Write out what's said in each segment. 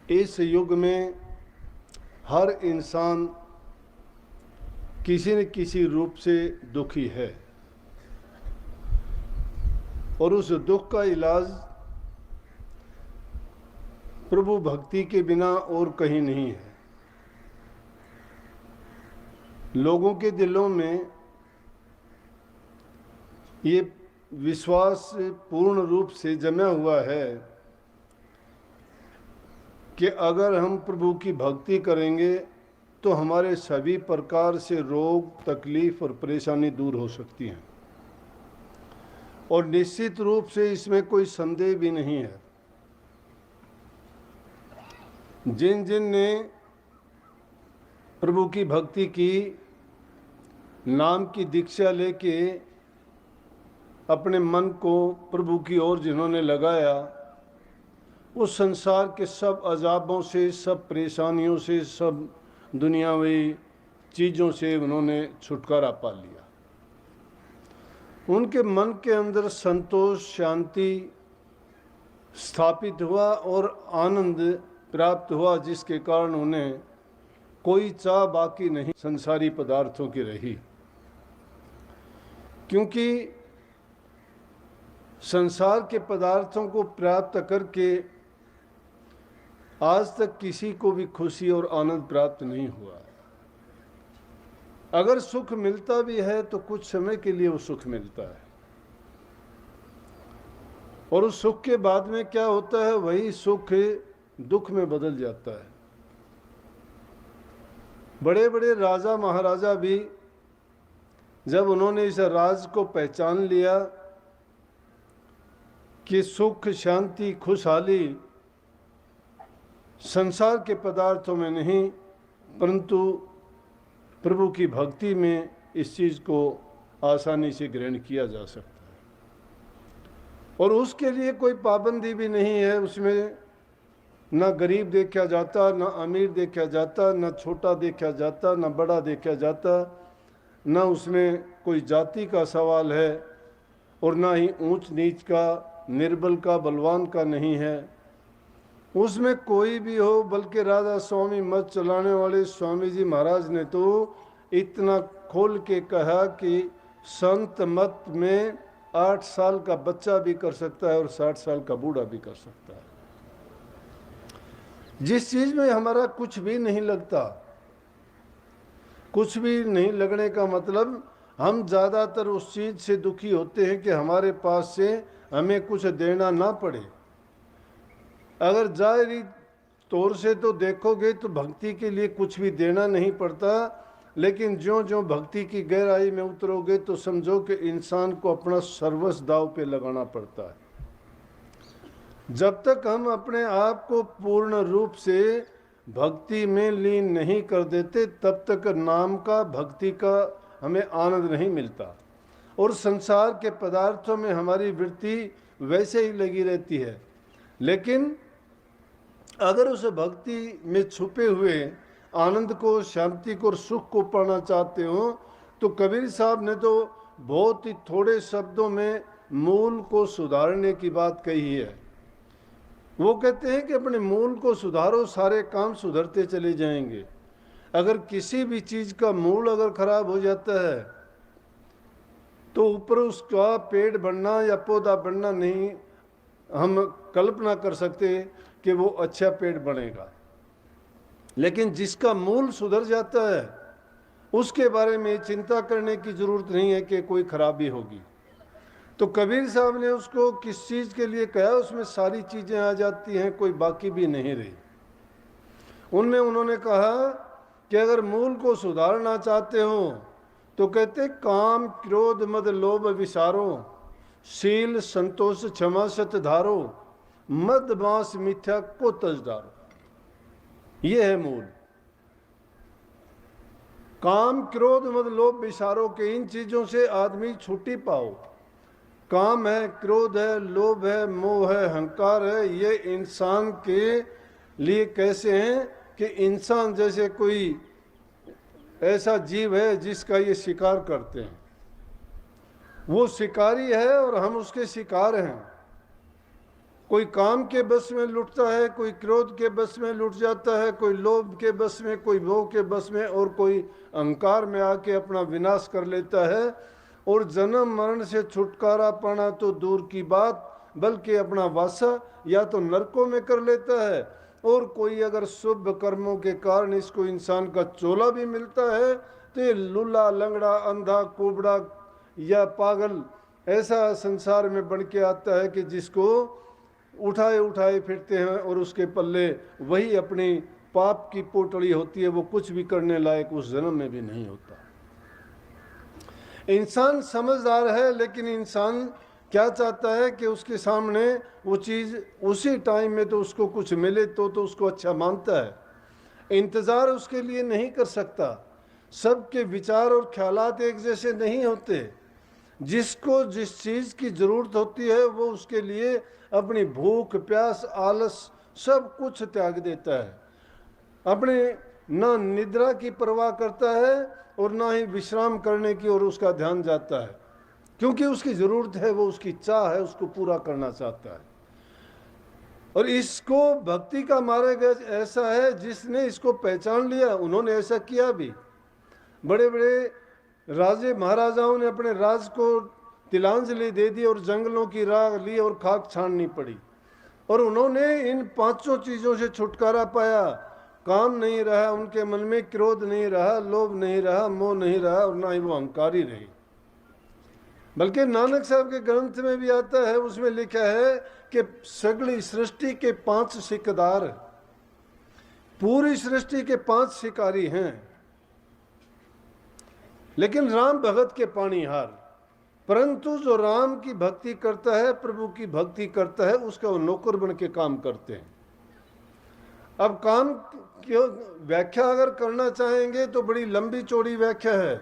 इस युग में हर इंसान किसी न किसी रूप से दुखी है और उस दुख का इलाज प्रभु भक्ति के बिना और कहीं नहीं है। लोगों के दिलों में ये विश्वास पूर्ण रूप से जमा हुआ है कि अगर हम प्रभु की भक्ति करेंगे तो हमारे सभी प्रकार से रोग, तकलीफ और परेशानी दूर हो सकती हैं। और निश्चित रूप से इसमें कोई संदेह भी नहीं है। जिन जिन ने प्रभु की भक्ति की, नाम की दीक्षा लेके अपने मन को प्रभु की ओर जिन्होंने लगाया, उस संसार के सब अजाबों से, सब परेशानियों से, सब दुनियावी चीज़ों से उन्होंने छुटकारा पा लिया। उनके मन के अंदर संतोष, शांति स्थापित हुआ और आनंद प्राप्त हुआ, जिसके कारण उन्हें कोई चाह बाकी नहीं संसारी पदार्थों की रही। क्योंकि संसार के पदार्थों को प्राप्त करके आज तक किसी को भी खुशी और आनंद प्राप्त नहीं हुआ। अगर सुख मिलता भी है तो कुछ समय के लिए वो सुख मिलता है, और उस सुख के बाद में क्या होता है, वही सुख दुख में बदल जाता है। बड़े बड़े राजा महाराजा भी जब उन्होंने इस राज को पहचान लिया कि सुख, शांति, खुशहाली संसार के पदार्थों में नहीं परंतु प्रभु की भक्ति में इस चीज़ को आसानी से ग्रहण किया जा सकता है। और उसके लिए कोई पाबंदी भी नहीं है। उसमें ना गरीब देखा जाता, ना अमीर देखा जाता, ना छोटा देखा जाता, ना बड़ा देखा जाता, ना उसमें कोई जाति का सवाल है और ना ही ऊंच नीच का, निर्बल का, बलवान का नहीं है। उसमें कोई भी हो, बल्कि राधा स्वामी मत चलाने वाले स्वामी जी महाराज ने तो इतना खोल के कहा कि संत मत में 8 साल का बच्चा भी कर सकता है और 60 साल का बूढ़ा भी कर सकता है। जिस चीज में हमारा कुछ भी नहीं लगता, कुछ भी नहीं लगने का मतलब हम ज़्यादातर उस चीज से दुखी होते हैं कि हमारे पास से हमें कुछ देना ना पड़े। अगर जाहिरी तौर से तो देखोगे तो भक्ति के लिए कुछ भी देना नहीं पड़ता, लेकिन ज्यों ज्यों भक्ति की गहराई में उतरोगे तो समझो कि इंसान को अपना सर्वस्व दांव पे लगाना पड़ता है। जब तक हम अपने आप को पूर्ण रूप से भक्ति में लीन नहीं कर देते तब तक नाम का, भक्ति का हमें आनंद नहीं मिलता और संसार के पदार्थों में हमारी वृत्ति वैसे ही लगी रहती है। लेकिन अगर उस भक्ति में छुपे हुए आनंद को, शांति को और सुख को पाना चाहते हो तो कबीर साहब ने तो बहुत ही थोड़े शब्दों में मूल को सुधारने की बात कही है। वो कहते हैं कि अपने मूल को सुधारो, सारे काम सुधरते चले जाएंगे। अगर किसी भी चीज का मूल अगर खराब हो जाता है तो ऊपर उसका पेड़ बढ़ना या पौधा बढ़ना नहीं हम कल्पना कर सकते कि वो अच्छा पेड़ बनेगा। लेकिन जिसका मूल सुधर जाता है उसके बारे में चिंता करने की जरूरत नहीं है कि कोई खराबी होगी। तो कबीर साहब ने उसको किस चीज के लिए कहा, उसमें सारी चीजें आ जाती हैं, कोई बाकी भी नहीं रही। उनमें उन्होंने कहा कि अगर मूल को सुधारना चाहते हो तो कहते काम, क्रोध, मद, लोभ विसारो, शील, संतोष, क्षमा, सत्य धारो, मद, मांस, मिथ्या को तज डारो। ये है मूल। काम, क्रोध, मद, लोभ विसारो के इन चीजों से आदमी छुट्टी पाओ। काम है, क्रोध है, लोभ है, मोह है, अहंकार है, ये इंसान के लिए कैसे हैं कि इंसान जैसे कोई ऐसा जीव है जिसका ये शिकार करते हैं। वो शिकारी है और हम उसके शिकार हैं। कोई काम के बस में लुटता है, कोई क्रोध के बस में लुट जाता है, कोई लोभ के बस में, कोई भोग के बस में, और कोई अहंकार में आके अपना विनाश कर लेता है। और जन्म मरण से छुटकारा पाना तो दूर की बात, बल्कि अपना वासा या तो नरकों में कर लेता है, और कोई अगर शुभ कर्मों के कारण इसको इंसान का चोला भी मिलता है तो ये लूला, लंगड़ा, अंधा, कुबड़ा या पागल ऐसा संसार में बन के आता है कि जिसको उठाए उठाए फिरते हैं, और उसके पल्ले वही अपनी पाप की पोटली होती है, वो कुछ भी करने लायक उस जन्म में भी नहीं होता। इंसान समझदार है, लेकिन इंसान क्या चाहता है कि उसके सामने वो चीज़ उसी टाइम में तो उसको कुछ मिले तो उसको अच्छा मानता है। इंतज़ार उसके लिए नहीं कर सकता। सबके विचार और ख्यालात एक जैसे नहीं होते। जिसको जिस चीज़ की ज़रूरत होती है वो उसके लिए अपनी भूख, प्यास, आलस सब कुछ त्याग देता है। अपने ना निद्रा की परवाह करता है और ना ही विश्राम करने की ओर उसका ध्यान जाता है, क्योंकि उसकी ज़रूरत है, वो उसकी चाह है, उसको पूरा करना चाहता है। और इसको भक्ति का मार्ग ऐसा है, जिसने इसको पहचान लिया उन्होंने ऐसा किया भी। बड़े बड़े राजे महाराजाओं ने अपने राज को तिलांजलि दे दी और जंगलों की राह ली और खाक छाननी पड़ी, और उन्होंने इन पांचों चीज़ों से छुटकारा पाया। काम नहीं रहा उनके मन में, क्रोध नहीं रहा, लोभ नहीं रहा, मोह नहीं रहा, और ना ही वो अहंकारी रही। बल्कि नानक साहब के ग्रंथ में भी आता है, उसमें लिखा है कि सगली सृष्टि के 5 सिकदार, पूरी सृष्टि के 5 शिकारी हैं, लेकिन राम भगत के पानीहार। परंतु जो राम की भक्ति करता है, प्रभु की भक्ति करता है, उसका वो नौकर बन के काम करते हैं। अब काम की व्याख्या अगर करना चाहेंगे तो बड़ी लंबी चौड़ी व्याख्या है।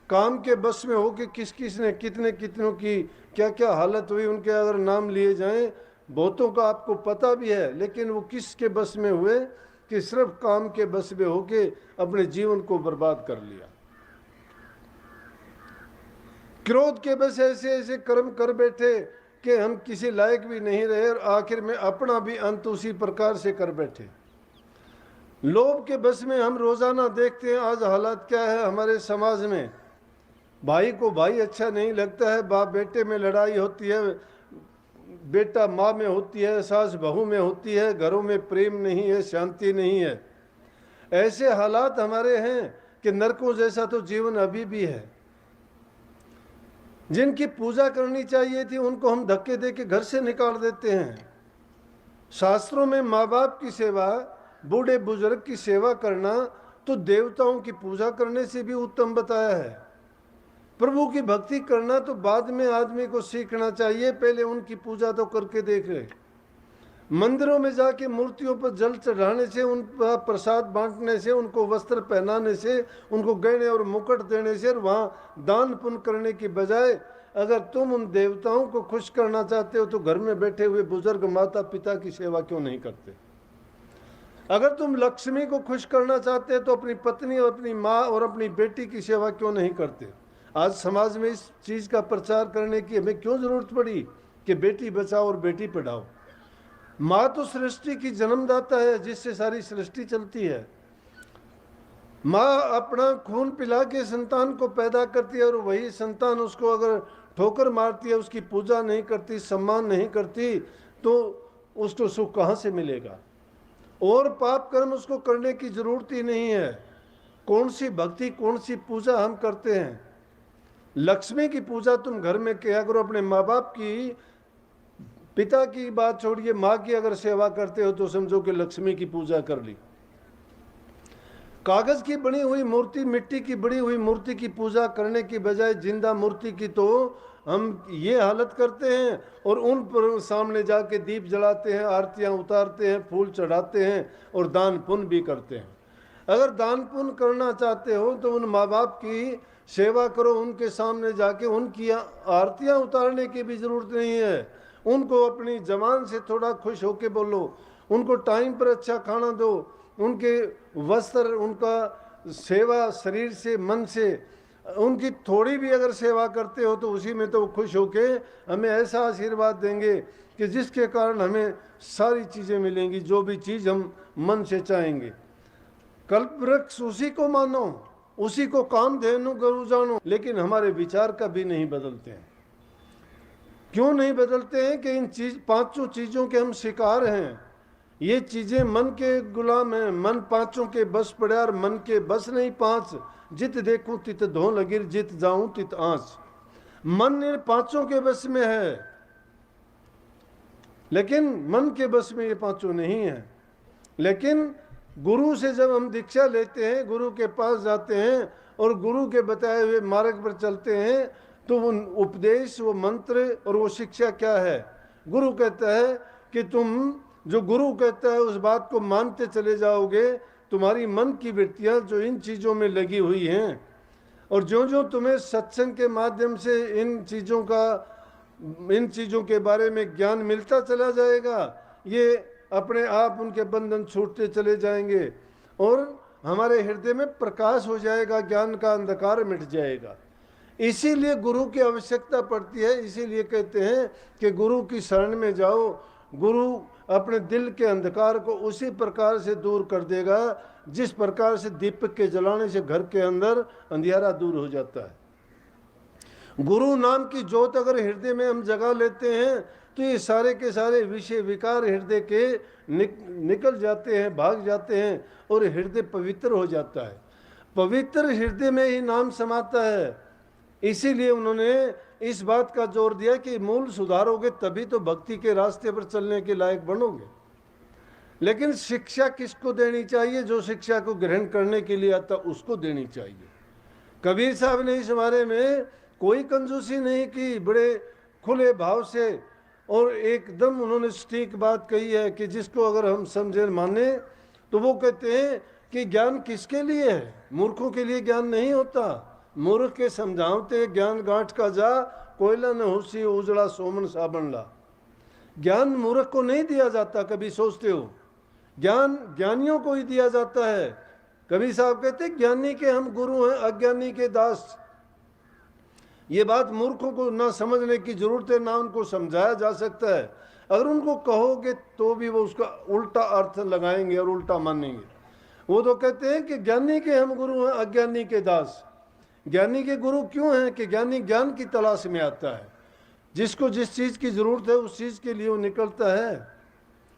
काम के बस में हो कि किस किस ने कितने कितनों की क्या क्या हालत हुई, उनके अगर नाम लिए जाएं, बहुतों का आपको पता भी है, लेकिन वो किसके बस में हुए कि सिर्फ काम के बस में होके अपने जीवन को बर्बाद कर लिया। क्रोध के बस ऐसे ऐसे कर्म कर बैठे कि हम किसी लायक भी नहीं रहे, और आखिर में अपना भी अंत उसी प्रकार से कर बैठे। लोभ के बस में हम रोजाना देखते हैं आज हालात क्या है हमारे समाज में। भाई को भाई अच्छा नहीं लगता है, बाप बेटे में लड़ाई होती है, बेटा माँ में होती है, सास बहू में होती है, घरों में प्रेम नहीं है, शांति नहीं है। ऐसे हालात हमारे हैं कि नरकों जैसा तो जीवन अभी भी है। जिनकी पूजा करनी चाहिए थी उनको हम धक्के दे के घर से निकाल देते हैं। शास्त्रों में माँ बाप की सेवा, बूढ़े बुजुर्ग की सेवा करना तो देवताओं की पूजा करने से भी उत्तम बताया है। प्रभु की भक्ति करना तो बाद में आदमी को सीखना चाहिए, पहले उनकी पूजा तो करके देख ले। मंदिरों में जाके मूर्तियों पर जल चढ़ाने से, उनका प्रसाद बांटने से, उनको वस्त्र पहनाने से, उनको गहने और मुकुट देने से, और वहाँ दान पुण्य करने की बजाय अगर तुम उन देवताओं को खुश करना चाहते हो तो घर में बैठे हुए बुजुर्ग माता पिता की सेवा क्यों नहीं करते? अगर तुम लक्ष्मी को खुश करना चाहते हो तो अपनी पत्नी और अपनी माँ और अपनी बेटी की सेवा क्यों नहीं करते? आज समाज में इस चीज़ का प्रचार करने की हमें क्यों जरूरत पड़ी कि बेटी बचाओ और बेटी पढ़ाओ? माँ तो सृष्टि की जन्मदाता है, जिससे सारी सृष्टि चलती है। माँ अपना खून पिला के संतान को पैदा करती है, और वही संतान उसको अगर ठोकर मारती है, उसकी पूजा नहीं करती, सम्मान नहीं करती, तो उसको सुख कहाँ से मिलेगा? और पाप कर्म उसको करने की जरूरत ही नहीं है। कौन सी भक्ति, कौन सी पूजा हम करते हैं? लक्ष्मी की पूजा तुम घर में किया करो। अपने माँ बाप की, पिता की बात छोड़िए, माँ की अगर सेवा करते हो तो समझो कि लक्ष्मी की पूजा कर ली। कागज की बनी हुई मूर्ति, मिट्टी की बनी हुई मूर्ति की पूजा करने की बजाय जिंदा मूर्ति की तो हम ये हालत करते हैं, और उन पर सामने जाके दीप जलाते हैं, आरतियां उतारते हैं, फूल चढ़ाते हैं, और दान पुण्य भी करते हैं। अगर दान पुण्य करना चाहते हो तो उन माँ बाप की सेवा करो, उनके सामने जाके उनकी आरतियां उतारने की भी जरूरत नहीं है। उनको अपनी जबान से थोड़ा खुश होके बोलो, उनको टाइम पर अच्छा खाना दो, उनके वस्त्र, उनका सेवा शरीर से, मन से, उनकी थोड़ी भी अगर सेवा करते हो तो उसी में तो खुश होके हमें ऐसा आशीर्वाद देंगे कि जिसके कारण हमें सारी चीज़ें मिलेंगी, जो भी चीज़ हम मन से चाहेंगे। कल्प वृक्ष उसी को मानो, उसी को कामधेनु गरु जानो, लेकिन हमारे विचार कभी नहीं बदलते हैं। क्यों नहीं बदलते हैं? कि इन पांचों चीज़ों के हम शिकार हैं। ये चीज़ें मन के गुलाम हैं, मन पांचों के बस पड़े, और मन के बस नहीं पांच। जित देखूं तित धो लगिर, जित जाऊं तित आंच। मन इन पांचों के बस में है, लेकिन मन के बस में ये पांचों नहीं है। लेकिन गुरु से जब हम दीक्षा लेते हैं, गुरु के पास जाते हैं और गुरु के बताए हुए मार्ग पर चलते हैं, तो वो उपदेश, वो मंत्र और वो शिक्षा क्या है? गुरु कहता है कि तुम जो गुरु कहता है उस बात को मानते चले जाओगे। तुम्हारी मन की वृत्तियां जो इन चीज़ों में लगी हुई हैं, और जो जो तुम्हें सत्संग के माध्यम से इन चीज़ों के बारे में ज्ञान मिलता चला जाएगा, ये अपने आप उनके बंधन छूटते चले जाएंगे और हमारे हृदय में प्रकाश हो जाएगा, ज्ञान का अंधकार मिट जाएगा। इसीलिए गुरु की आवश्यकता पड़ती है। इसीलिए कहते हैं कि गुरु की शरण में जाओ। गुरु अपने दिल के अंधकार को उसी प्रकार से दूर कर देगा जिस प्रकार से दीपक के जलाने से घर के अंदर अंधियारा दूर हो जाता है। गुरु नाम की ज्योत अगर हृदय में हम जगा लेते हैं, तो ये सारे के सारे विषय विकार हृदय के निकल जाते हैं, भाग जाते हैं, और हृदय पवित्र हो जाता है। पवित्र हृदय में ही नाम समाता है। इसीलिए उन्होंने इस बात का जोर दिया कि मूल सुधारोगे तभी तो भक्ति के रास्ते पर चलने के लायक बनोगे। लेकिन शिक्षा किसको देनी चाहिए? जो शिक्षा को ग्रहण करने के लिए आता उसको देनी चाहिए। कबीर साहब ने इस बारे में कोई कंजूसी नहीं की, बड़े खुले भाव से और एकदम उन्होंने सटीक बात कही है कि जिसको अगर हम समझे माने, तो वो कहते हैं कि ज्ञान किसके लिए है? मूर्खों के लिए ज्ञान नहीं होता। मूर्ख के समझावते ज्ञान गांठ का जा, कोयला न होसी उजड़ा सोमन साबन ला। ज्ञान मूर्ख को नहीं दिया जाता। कभी सोचते हो? ज्ञान ज्ञानियों को ही दिया जाता है। कबीर साहब कहते ज्ञानी के हम गुरु हैं, अज्ञानी के दास। ये बात मूर्खों को ना समझने की जरूरत है, ना उनको समझाया जा सकता है। अगर उनको कहोगे तो भी वो उसका उल्टा अर्थ लगाएंगे और उल्टा मानेंगे। वो तो कहते हैं कि ज्ञानी के हम गुरु हैं, अज्ञानी के दास। ज्ञानी के गुरु क्यों हैं? कि ज्ञानी ज्ञान की तलाश में आता है। जिसको जिस चीज़ की ज़रूरत है उस चीज़ के लिए वो निकलता है।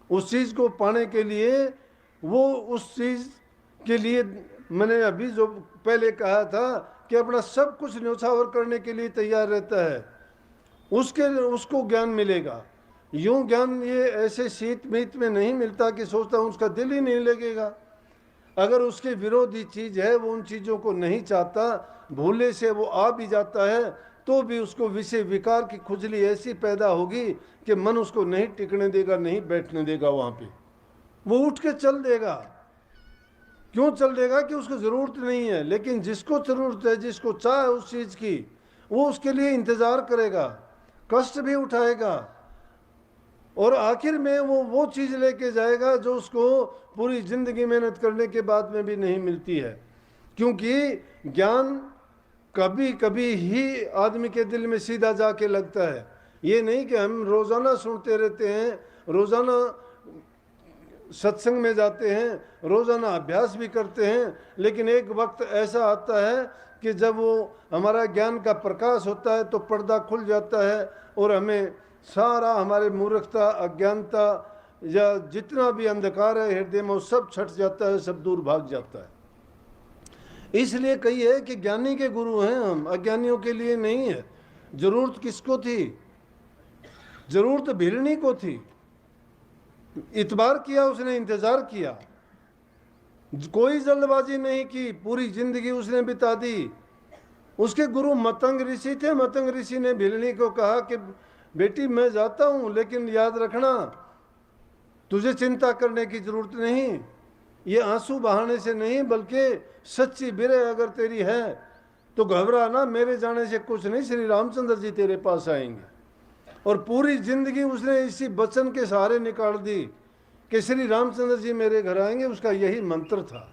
उस चीज़ को पाने के लिए वो उस चीज़ के लिए, मैंने अभी जो पहले कहा था कि अपना सब कुछ न्यौछावर करने के लिए तैयार रहता है, उसको ज्ञान मिलेगा। यूँ ज्ञान ये ऐसे शीत मीत में नहीं मिलता कि सोचता हूँ उसका दिल ही नहीं लगेगा। अगर उसके विरोधी चीज़ है, वो उन चीज़ों को नहीं चाहता, भूले से वो आ भी जाता है, तो भी उसको विषय विकार की खुजली ऐसी पैदा होगी कि मन उसको नहीं टिकने देगा, नहीं बैठने देगा। वहाँ पे वो उठ के चल देगा। क्यों चल देगा? कि उसको ज़रूरत नहीं है। लेकिन जिसको ज़रूरत है, जिसको चाह है उस चीज़ की, वो उसके लिए इंतज़ार करेगा, कष्ट भी उठाएगा, और आखिर में वो चीज़ लेके जाएगा जो उसको पूरी ज़िंदगी मेहनत करने के बाद में भी नहीं मिलती है। क्योंकि ज्ञान कभी कभी ही आदमी के दिल में सीधा जाके लगता है। ये नहीं कि हम रोज़ाना सुनते रहते हैं, रोज़ाना सत्संग में जाते हैं, रोज़ाना अभ्यास भी करते हैं, लेकिन एक वक्त ऐसा आता है कि जब वो हमारा ज्ञान का प्रकाश होता है तो पर्दा खुल जाता है और हमें सारा हमारे मूर्खता, अज्ञानता या जितना भी अंधकार है हृदय में, वो सब छट जाता है, सब दूर भाग जाता है। इसलिए कही है कि ज्ञानी के गुरु हैं हम, अज्ञानियों के लिए नहीं है। जरूरत किसको थी? जरूरत भिलनी को थी। इतबार किया उसने, इंतजार किया, कोई जल्दबाजी नहीं की, पूरी जिंदगी उसने बिता दी। उसके गुरु मतंग ऋषि थे। मतंग ऋषि ने भिलनी को कहा कि बेटी मैं जाता हूँ, लेकिन याद रखना तुझे चिंता करने की जरूरत नहीं। ये आंसू बहाने से नहीं, बल्कि सच्ची बिरह अगर तेरी है तो घबरा ना, मेरे जाने से कुछ नहीं, श्री रामचंद्र जी तेरे पास आएंगे। और पूरी जिंदगी उसने इसी वचन के सहारे निकाल दी कि श्री रामचंद्र जी मेरे घर आएंगे। उसका यही मंत्र था।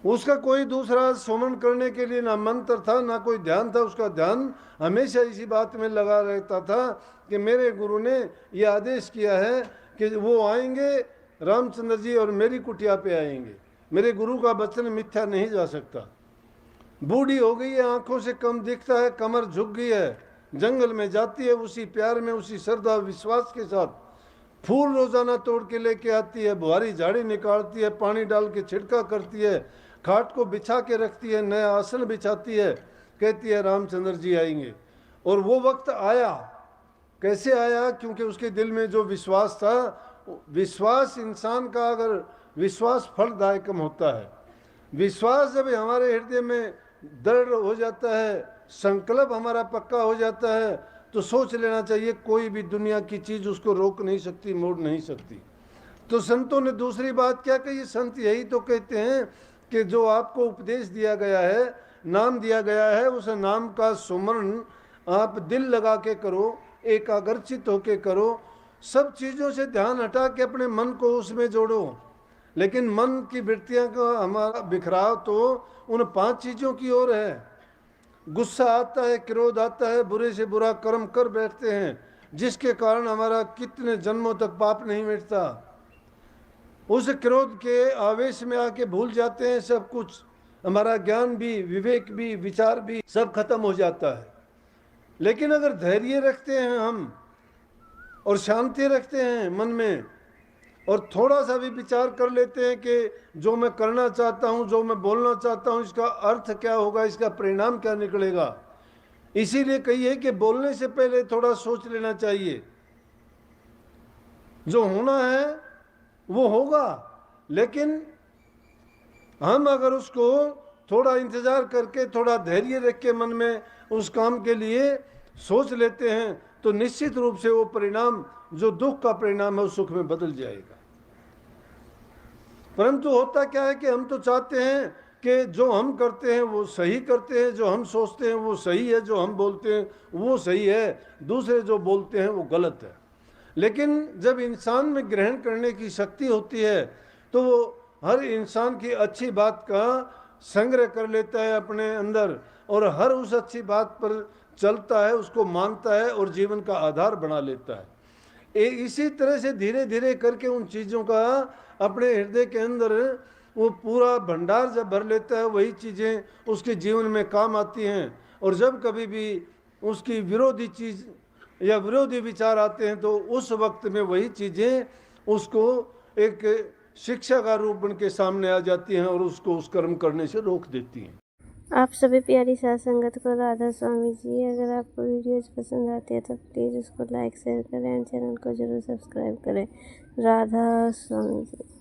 उसका कोई दूसरा सुमन करने के लिए ना मंत्र था ना कोई ध्यान था, उसका ध्यान हमेशा इसी बात में लगा रहता था कि मेरे गुरु ने ये आदेश किया है कि वो आएंगे रामचंद्र जी और मेरी कुटिया पे आएंगे, मेरे गुरु का वचन मिथ्या नहीं जा सकता। बूढ़ी हो गई है, आंखों से कम दिखता है, कमर झुक गई है, जंगल में जाती है उसी प्यार में, उसी श्रद्धा विश्वास के साथ, फूल रोजाना तोड़ के लेके आती है, बुहारी झाड़ी निकालती है, पानी डाल के छिड़का करती है, खाट को बिछा के रखती है, नया आसन बिछाती है, कहती है रामचंद्र जी आएंगे। और वो वक्त आया। कैसे आया? क्योंकि उसके दिल में जो विश्वास था, विश्वास इंसान का अगर विश्वास फलदायक होता है। विश्वास जब हमारे हृदय में दृढ़ हो जाता है, संकल्प हमारा पक्का हो जाता है, तो सोच लेना चाहिए कोई भी दुनिया की चीज उसको रोक नहीं सकती, मोड़ नहीं सकती। तो संतों ने दूसरी बात क्या कही? संत यही तो कहते हैं कि जो आपको उपदेश दिया गया है, नाम दिया गया है, उस नाम का सुमरण आप दिल लगा के करो, एकाग्रचित होके करो, सब चीजों से ध्यान हटा के अपने मन को उसमें जोड़ो। लेकिन मन की वृत्तियां का हमारा बिखराव तो उन 5 चीजों की ओर है। गुस्सा आता है, क्रोध आता है, बुरे से बुरा कर्म कर बैठते हैं, जिसके कारण हमारा कितने जन्मों तक पाप नहीं मिटता। उस क्रोध के आवेश में आके भूल जाते हैं सब कुछ, हमारा ज्ञान भी, विवेक भी, विचार भी सब खत्म हो जाता है। लेकिन अगर धैर्य रखते हैं हम और शांति रखते हैं मन में, और थोड़ा सा भी विचार कर लेते हैं कि जो मैं करना चाहता हूं, जो मैं बोलना चाहता हूं, इसका अर्थ क्या होगा, इसका परिणाम क्या निकलेगा। इसीलिए कहिए कि बोलने से पहले थोड़ा सोच लेना चाहिए। जो होना है वो होगा, लेकिन हम अगर उसको थोड़ा इंतजार करके, थोड़ा धैर्य रख के मन में उस काम के लिए सोच लेते हैं, तो निश्चित रूप से वो परिणाम, जो दुख का परिणाम है, उस सुख में बदल जाएगा। परंतु होता क्या है कि हम तो चाहते हैं कि जो हम करते हैं वो सही करते हैं, जो हम सोचते हैं वो सही है, जो हम बोलते हैं वो सही है, दूसरे जो बोलते हैं वो गलत है। लेकिन जब इंसान में ग्रहण करने की शक्ति होती है, तो वो हर इंसान की अच्छी बात का संग्रह कर लेता है अपने अंदर, और हर उस अच्छी बात पर चलता है, उसको मानता है और जीवन का आधार बना लेता है। इसी तरह से धीरे धीरे करके उन चीज़ों का अपने हृदय के अंदर वो पूरा भंडार जब भर लेता है, वही चीज़ें उसके जीवन में काम आती हैं। और जब कभी भी उसकी विरोधी चीज़ या विरोधी विचार आते हैं, तो उस वक्त में वही चीज़ें उसको एक शिक्षा का रूप बन के सामने आ जाती हैं और उसको उस कर्म करने से रोक देती हैं। आप सभी प्यारी साथ संगत को राधा स्वामी जी, अगर आपको वीडियोस पसंद आती है तो प्लीज़ उसको लाइक शेयर करें एंड चैनल को जरूर सब्सक्राइब करें। राधा स्वामी जी।